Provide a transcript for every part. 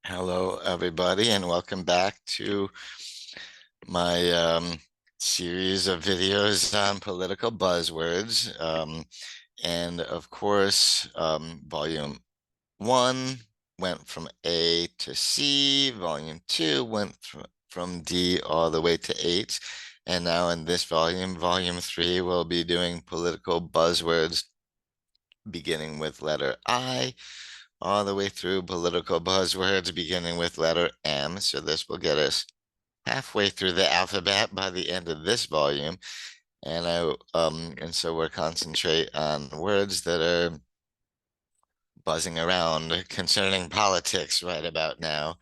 Hello, everybody, and welcome back to my series of videos on political buzzwords. And of course, volume one went from A to C, volume two went from D all the way to H. And now in this volume, volume three, we'll be doing political buzzwords beginning with letter I all the way through political buzzwords beginning with letter M. So this will get us halfway through the alphabet by the end of this volume. And so we'll concentrate on words that are buzzing around concerning politics right about now,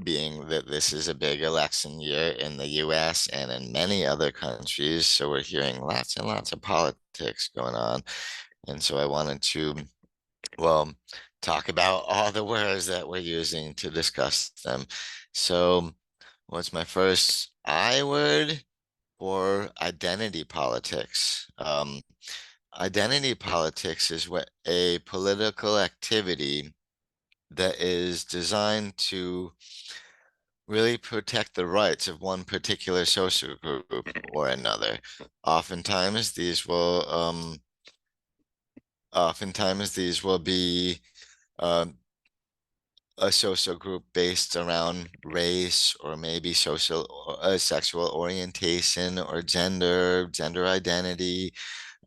being that this is a big election year in the US and in many other countries. So we're hearing lots and lots of politics going on. And so I wanted to, well, talk about all the words that we're using to discuss them. So, what's my first I word for identity politics? Identity politics is what a political activity that is designed to really protect the rights of one particular social group or another. Oftentimes, these will be um, a social group based around race or maybe sexual orientation or gender identity,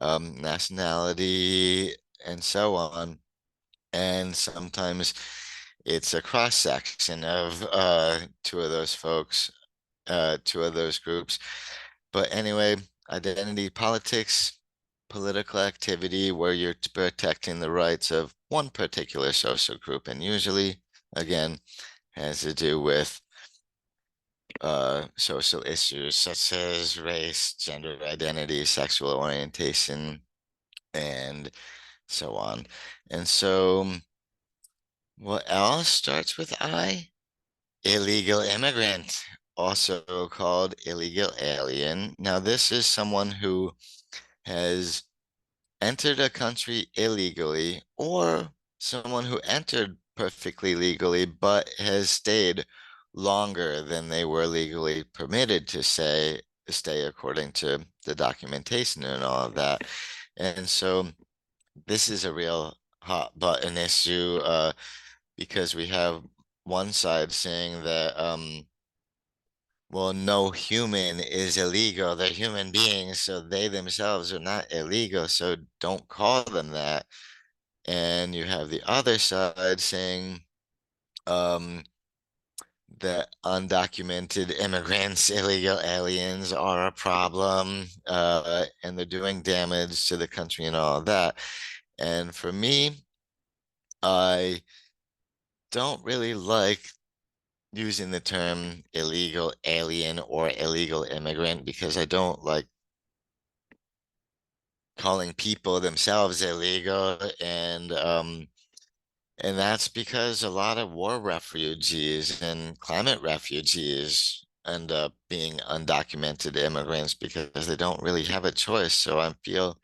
nationality, and so on. And sometimes it's a cross section of two of those folks, two of those groups. But anyway, identity politics, political activity where you're protecting the rights of one particular social group, and usually, again, has to do with social issues such as race, gender identity, sexual orientation, and so on. And so, what else starts with I? Illegal immigrant, also called illegal alien. Now, this is someone who has entered a country illegally or someone who entered perfectly legally but has stayed longer than they were legally permitted to stay according to the documentation and all of that. And so this is a real hot button issue because we have one side saying that well, no human is illegal. They're human beings, so they themselves are not illegal, so don't call them that. And you have the other side saying um, that undocumented immigrants, illegal aliens are a problem, and they're doing damage to the country and all of that. And for me, I don't really like using the term illegal alien or illegal immigrant because I don't like calling people themselves illegal, and that's because a lot of war refugees and climate refugees end up being undocumented immigrants because they don't really have a choice. So I feel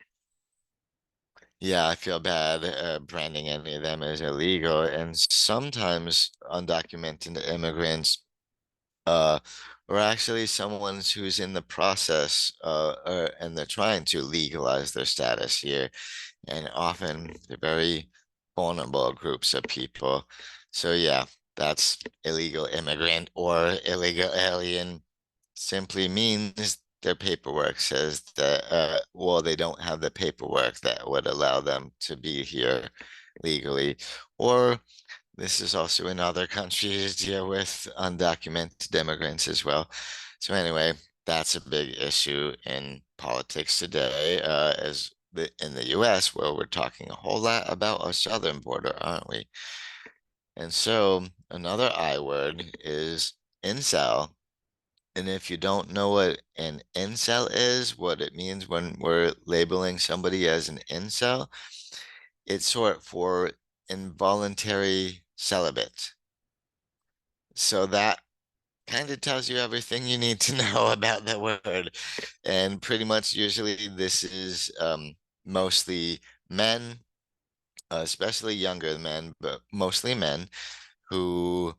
bad branding any of them as illegal. And sometimes undocumented immigrants or actually someone who's in the process and they're trying to legalize their status here. And often they're very vulnerable groups of people. So yeah, that's illegal immigrant or illegal alien simply means their paperwork says that well, they don't have the paperwork that would allow them to be here legally. Or this is also in other countries deal with undocumented immigrants as well. So anyway, that's a big issue in politics today, in the US, where we're talking a whole lot about our southern border, aren't we? And so another I word is incel. And if you don't know what an incel is, what it means when we're labeling somebody as an incel, it's short for involuntary celibate. So that kind of tells you everything you need to know about the word. And pretty much usually this is mostly men, especially younger men, but mostly men who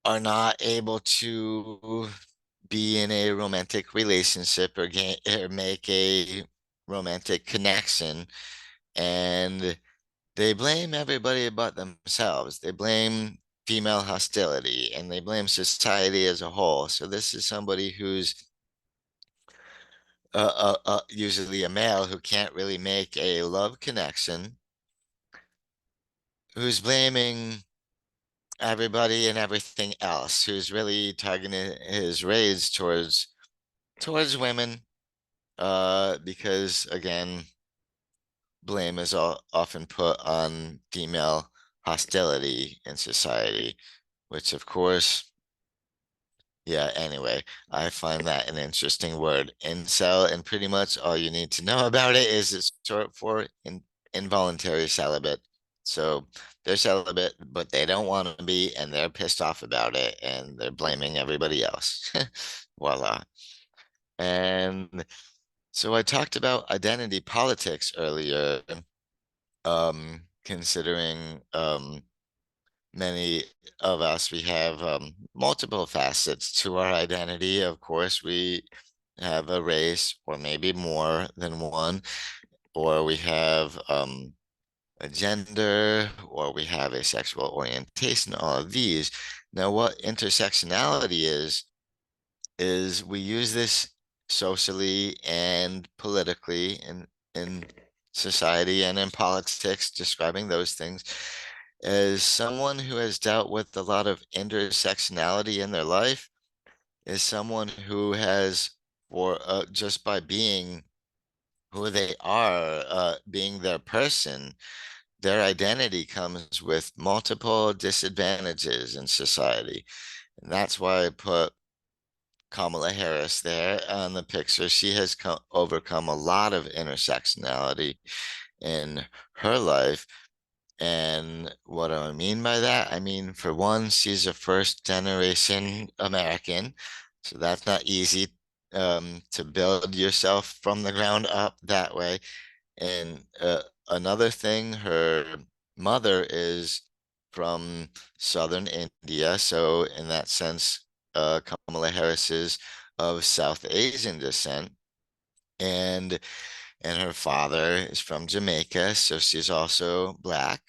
are not able to be in a romantic relationship or make a romantic connection, and they blame everybody but themselves. They blame female hostility and they blame society as a whole. So this is somebody who's usually a male who can't really make a love connection, who's blaming everybody and everything else, who's really targeting his rage towards women, because again, blame is often put on female hostility in society, which of course, yeah, anyway, I find that an interesting word, incel, and pretty much all you need to know about it is it's short for involuntary celibate. So they're celibate, but they don't want to be, and they're pissed off about it, and they're blaming everybody else. Voila. And so I talked about identity politics earlier, considering many of us, we have multiple facets to our identity. Of course, we have a race, or maybe more than one, or we have a gender, or we have a sexual orientation, all of these. Now, what intersectionality is we use this socially and politically in society and in politics, describing those things as someone who has dealt with a lot of intersectionality in their life, is someone who has, or just by being who they are, being their person, their identity comes with multiple disadvantages in society. And that's why I put Kamala Harris there on the picture. She has overcome a lot of intersectionality in her life. And what do I mean by that? I mean, for one, she's a first generation American. So that's not easy to build yourself from the ground up that way. And another thing, her mother is from southern India. So in that sense, Kamala Harris is of South Asian descent. And her father is from Jamaica, so she's also black.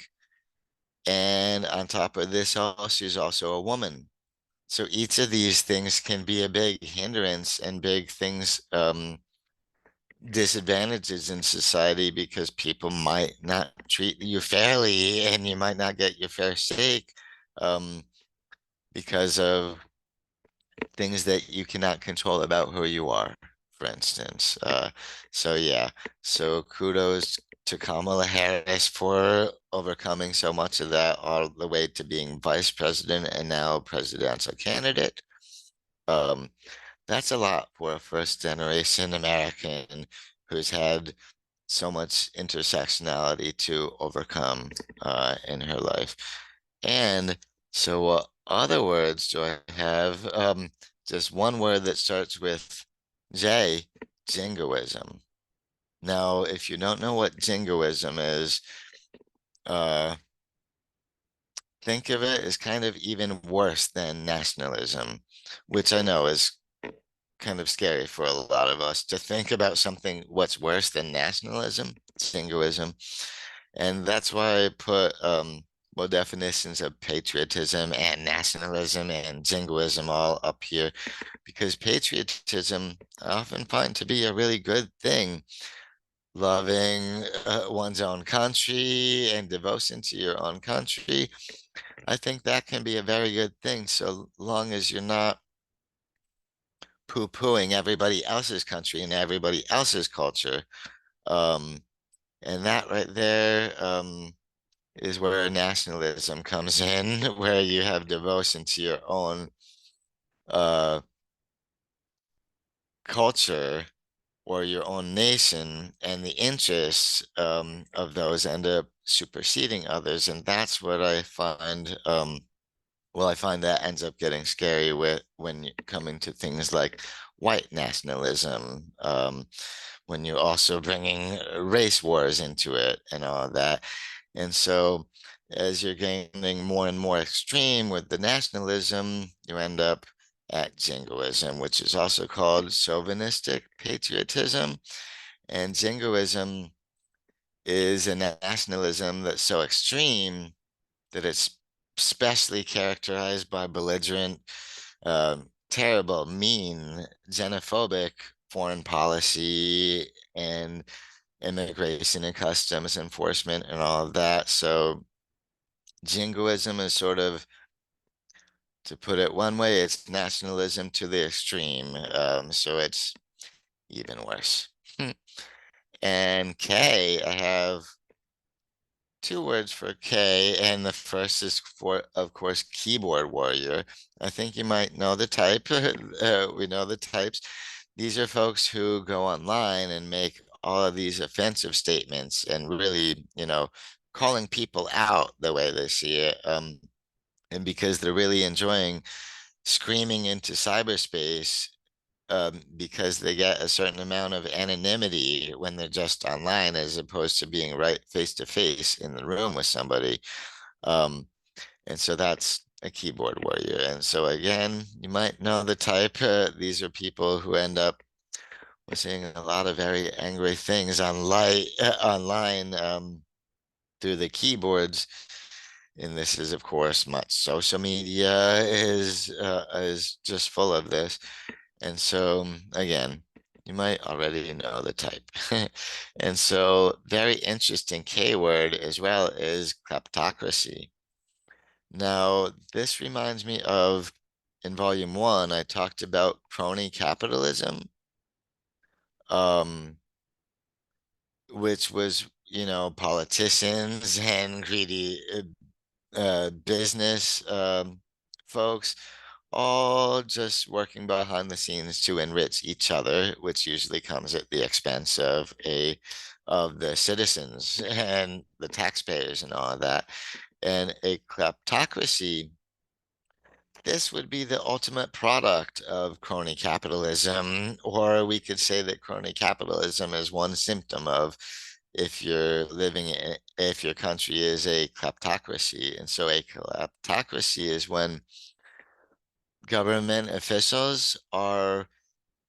And on top of this, all, she's also a woman. So each of these things can be a big hindrance and big things, disadvantages in society, because people might not treat you fairly and you might not get your fair shake, um, because of things that you cannot control about who you are, for instance. So yeah, so kudos to Kamala Harris for overcoming so much of that all the way to being vice president and now presidential candidate. Um, that's a lot for a first generation American who's had so much intersectionality to overcome in her life. And so what other words do I have? Just one word that starts with J, jingoism. Now, if you don't know what jingoism is, uh, think of it as kind of even worse than nationalism, which I know is kind of scary for a lot of us to think about something what's worse than nationalism, jingoism. And that's why I put more definitions of patriotism and nationalism and jingoism all up here, because patriotism I often find to be a really good thing. Loving one's own country and devotion to your own country, I think that can be a very good thing, so long as you're not poo-pooing everybody else's country and everybody else's culture. Um, and that right there, is where nationalism comes in, where you have devotion to your own uh, culture or your own nation, and the interests of those end up superseding others. And that's what I find. Well, I find that ends up getting scary with when you're coming to things like white nationalism, when you're also bringing race wars into it and all of that. And so as you're gaining more and more extreme with the nationalism, you end up at jingoism, which is also called chauvinistic patriotism. And jingoism is a nationalism that's so extreme that it's especially characterized by belligerent, terrible, mean, xenophobic foreign policy and immigration and customs enforcement and all of that. So jingoism is sort of, to put it one way, it's nationalism to the extreme. So it's even worse. And K, I have two words for K, and the first is for, of course, keyboard warrior. I think you might know the type. We know the types. These are folks who go online and make all of these offensive statements and really, calling people out the way they see it. And because they're really enjoying screaming into cyberspace, because they get a certain amount of anonymity when they're just online, as opposed to being right face to face in the room with somebody. Um, and so that's a keyboard warrior. And so again, you might know the type. These are people who end up seeing a lot of very angry things online through the keyboards. And this is, of course, much social media is just full of this. And so, again, you might already know the type. And so, very interesting K word as well is kleptocracy. Now, this reminds me of, in volume one, I talked about crony capitalism, um, which was, politicians and greedy business folks all just working behind the scenes to enrich each other, which usually comes at the expense of the citizens and the taxpayers and all of that. And a kleptocracy, this would be the ultimate product of crony capitalism, or we could say that crony capitalism is one symptom of, if your country is a kleptocracy. And so a kleptocracy is when government officials are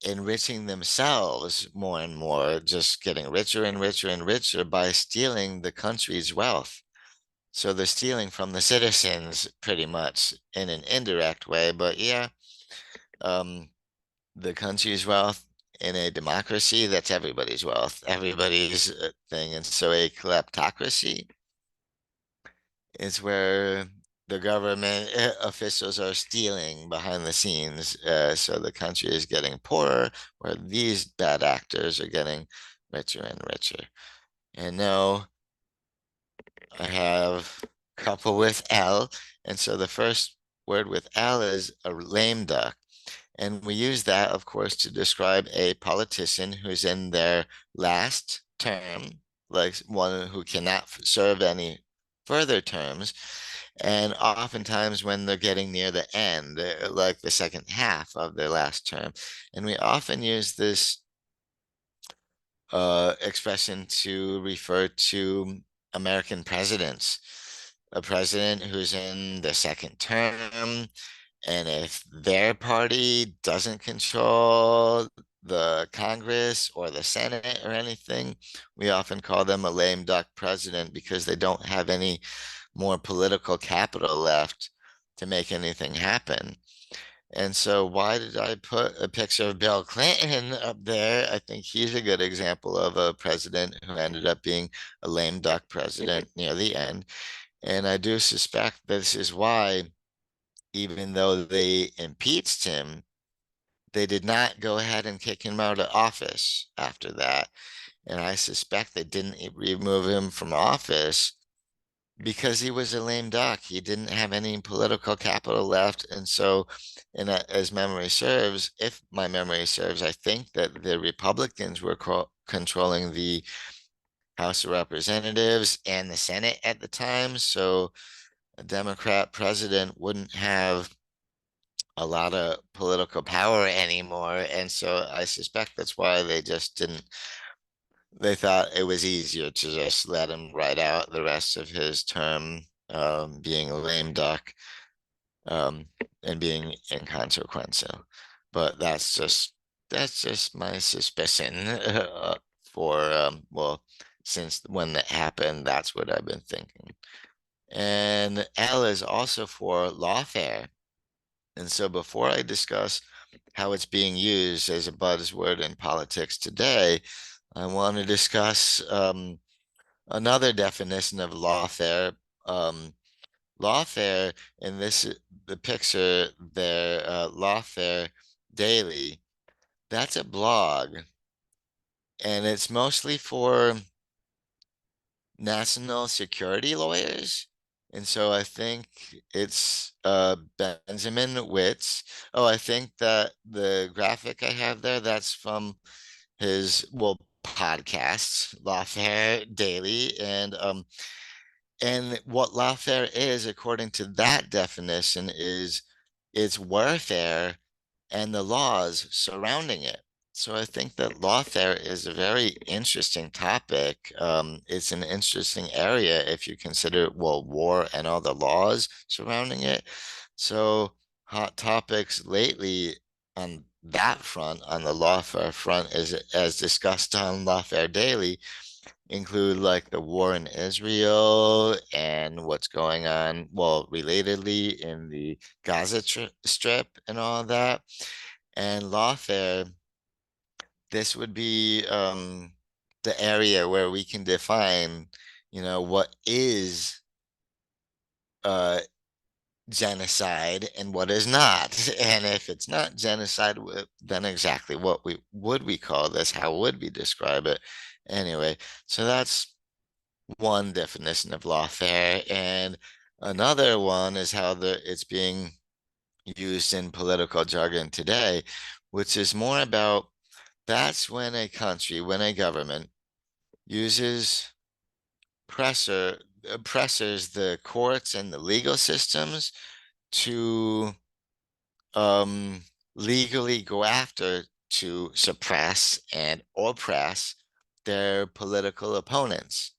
enriching themselves more and more, just getting richer and richer and richer by stealing the country's wealth. So they're stealing from the citizens pretty much in an indirect way, but yeah, um, the country's wealth in a democracy, that's everybody's wealth, everybody's thing. And so a kleptocracy is where the government officials are stealing behind the scenes. So the country is getting poorer, where these bad actors are getting richer and richer. And now I have a couple with L. And so the first word with L is a lame duck. And we use that, of course, to describe a politician who's in their last term, like one who cannot serve any further terms. And oftentimes when they're getting near the end, like the second half of their last term. And we often use this expression to refer to American presidents. A president who's in the second term, and if their party doesn't control the Congress or the Senate or anything, we often call them a lame duck president because they don't have any more political capital left to make anything happen. And so, why did I put a picture of Bill Clinton up there? I think he's a good example of a president who ended up being a lame duck president near the end. And I do suspect this is why, even though they impeached him, they did not go ahead and kick him out of office after that. And I suspect they didn't remove him from office because he was a lame duck. He didn't have any political capital left. And so, as memory serves, if my memory serves, I think that the Republicans were controlling the House of Representatives and the Senate at the time. So a Democrat president wouldn't have a lot of political power anymore. And so I suspect that's why they just didn't they thought it was easier to just let him ride out the rest of his term, being a lame duck, um, and being inconsequential. But that's just my suspicion. For well, since when that happened, that's what I've been thinking. And L is also for lawfare. And so before I discuss how it's being used as a buzzword in politics today, I want to discuss another definition of lawfare. Um, Lawfare, and this the picture there, Lawfare Daily. That's a blog, and it's mostly for national security lawyers. And so I think it's Benjamin Witz. Oh, I think that the graphic I have there, that's from his, well, podcasts, Lawfare Daily. And what lawfare is, according to that definition, is it's warfare and the laws surrounding it. So I think that lawfare is a very interesting topic. It's an interesting area if you consider, well, war and all the laws surrounding it. So hot topics lately on that front, on the lawfare front, is as discussed on Lawfare Daily, include like the war in Israel and what's going on, well, relatedly in the Gaza Strip and all that. And lawfare, this would be the area where we can define, what is uh, genocide and what is not. And if it's not genocide, then exactly what we call this? How would we describe it? Anyway, so that's one definition of lawfare, and another one is how it's being used in political jargon today, which is more about that's when a country, when a government uses pressure, pressures the courts and the legal systems to um, legally go after to suppress and oppress their political opponents.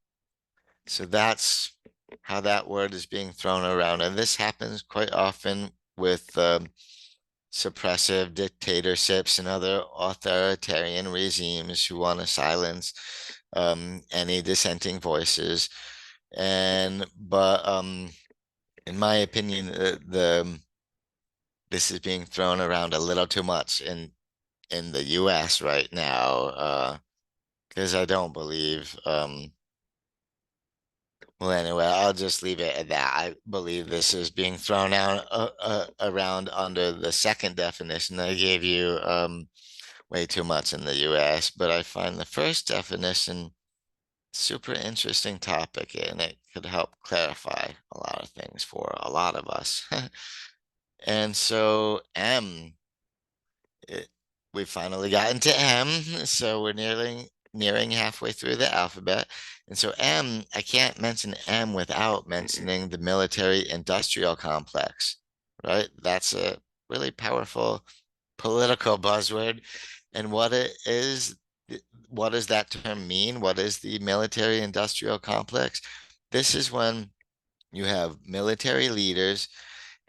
So that's how that word is being thrown around. And this happens quite often with suppressive dictatorships and other authoritarian regimes who want to silence any dissenting voices. But in my opinion, this is being thrown around a little too much in the US right now, because I don't believe well, anyway, I'll just leave it at that. I believe this is being thrown out around under the second definition I gave you, way too much in the US. But I find the first definition super interesting topic, and it could help clarify a lot of things for a lot of us. And so it, we finally got into M, so we're nearing halfway through the alphabet. And so M, I can't mention M without mentioning the military industrial complex, right? That's a really powerful political buzzword. And what does that term mean? What is the military industrial complex? This is when you have military leaders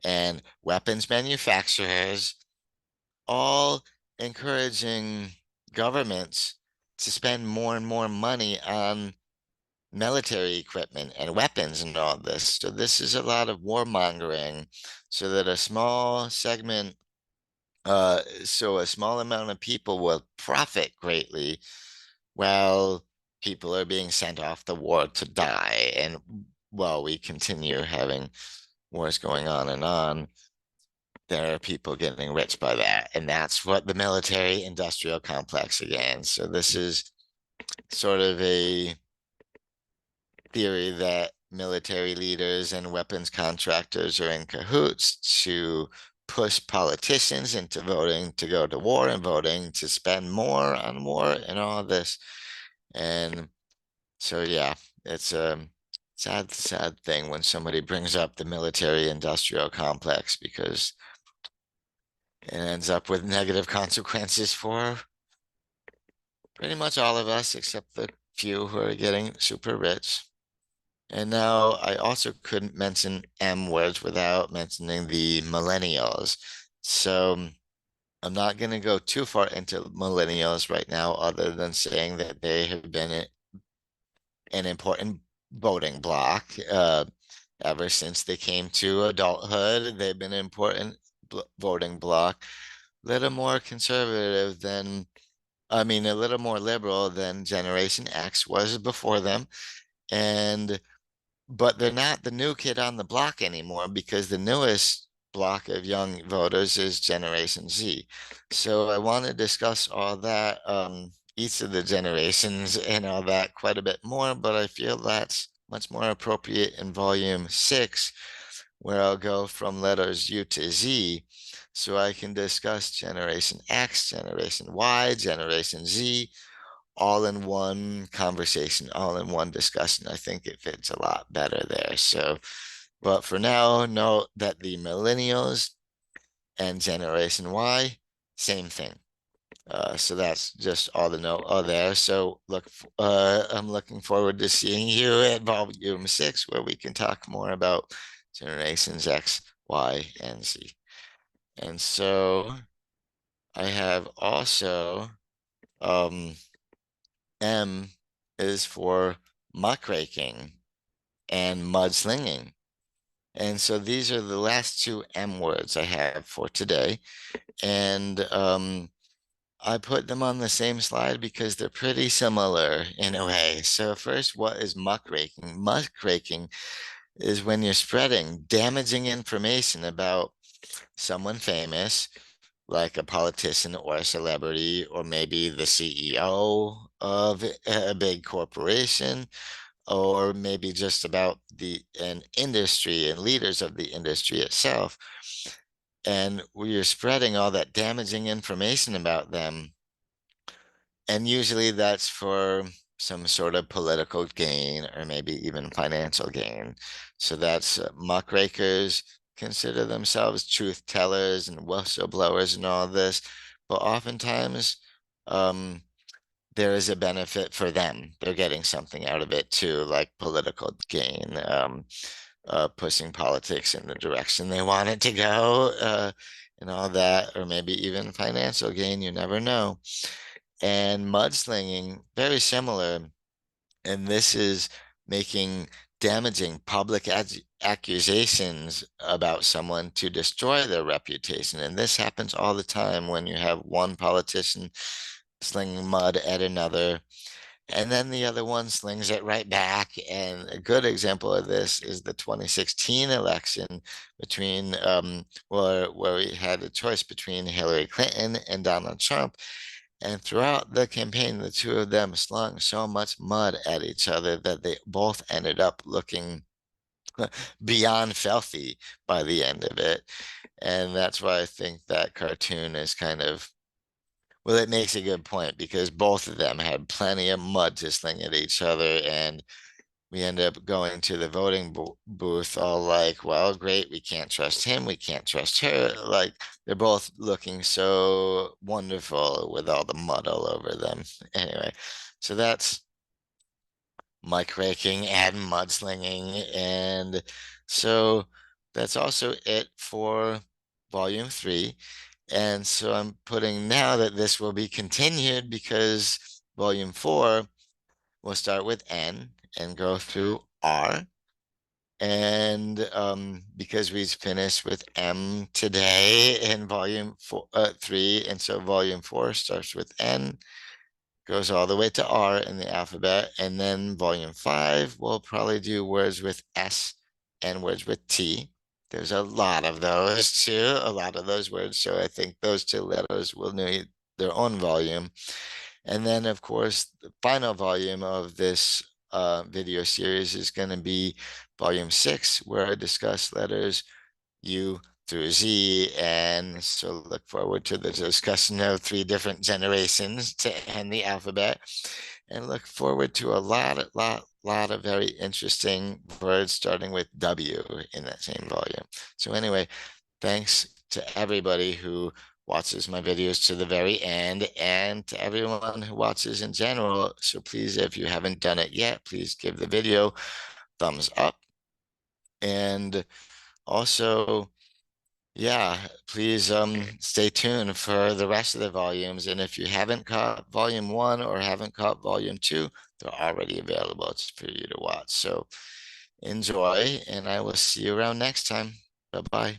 and weapons manufacturers all encouraging governments to spend more and more money on military equipment and weapons and all this. So this is a lot of warmongering, so that a small segment, so a small amount of people will profit greatly while people are being sent off the war to die. And while we continue having wars going on and on, there are people getting rich by that. And that's what the military industrial complex again. So this is sort of a theory that military leaders and weapons contractors are in cahoots to push politicians into voting to go to war and voting to spend more on war and all this. And so, yeah, it's a sad thing when somebody brings up the military industrial complex, because it ends up with negative consequences for pretty much all of us, except the few who are getting super rich. And now I also couldn't mention M words without mentioning the millennials. So I'm not going to go too far into millennials right now, other than saying that they have been an important voting bloc ever since they came to adulthood. They've been an important voting bloc, little more conservative than, I mean, a little more liberal than Generation X was before them. And but they're not the new kid on the block anymore because the newest block of young voters is Generation Z. So I want to discuss all that, each of the generations and all that quite a bit more, but I feel that's much more appropriate in volume 6, where I'll go from letters U to Z. So I can discuss Generation X, Generation Y, Generation Z, all in one conversation, all in one discussion. I think it fits a lot better there. So, but for now, note that the millennials and Generation Y, same thing. So that's just all the note there. So I'm looking forward to seeing you at volume 6, where we can talk more about generations X, Y, and Z. And so I have also M is for muckraking and mudslinging. And so these are the last two M words I have for today. And I put them on the same slide because they're pretty similar in a way. So first, what is muckraking? Muckraking is when you're spreading damaging information about someone famous, like a politician or a celebrity, or maybe the CEO of a big corporation, or maybe just about an industry and leaders of the industry itself. And we're spreading all that damaging information about them. And usually that's for some sort of political gain or maybe even financial gain. So that's muckrakers consider themselves truth tellers and whistleblowers and all this, but oftentimes um, there is a benefit for them. They're getting something out of it too, like political gain, pushing politics in the direction they want it to go, and all that, or maybe even financial gain. You never know. And mudslinging, very similar. And this is making damaging public accusations about someone to destroy their reputation. And this happens all the time when you have one politician slinging mud at another, and then the other one slings it right back. And a good example of this is the 2016 election between where we had a choice between Hillary Clinton and Donald Trump. And throughout the campaign, the two of them slung so much mud at each other that they both ended up looking beyond filthy by the end of it. And that's why I think that cartoon is kind of, well, it makes a good point because both of them had plenty of mud to sling at each other. And we end up going to the voting booth all like, well, great, we can't trust him, we can't trust her. Like they're both looking so wonderful with all the mud all over them. Anyway, so that's muckraking and mudslinging. And so that's also it for volume 3. And so I'm putting now that this will be continued because volume 4 will start with N and go through R. And because we finished with M today in volume 3, and so volume 4 starts with N, goes all the way to R in the alphabet, and then volume 5 will probably do words with S and words with T. There's a lot of those too, a lot of those words. So I think those two letters will need their own volume. And then, of course, the final volume of this video series is going to be volume 6, where I discuss letters U through Z. And so look forward to the discussion of 3 different generations to end the alphabet. And look forward to a lot of very interesting words starting with W in that same volume. So anyway, thanks to everybody who watches my videos to the very end, and to everyone who watches in general. So please, if you haven't done it yet, please give the video thumbs up. And also, yeah, please stay tuned for the rest of the volumes. And if you haven't caught volume one or haven't caught volume two, they're already available for you to watch. So enjoy, and I will see you around next time. Bye-bye.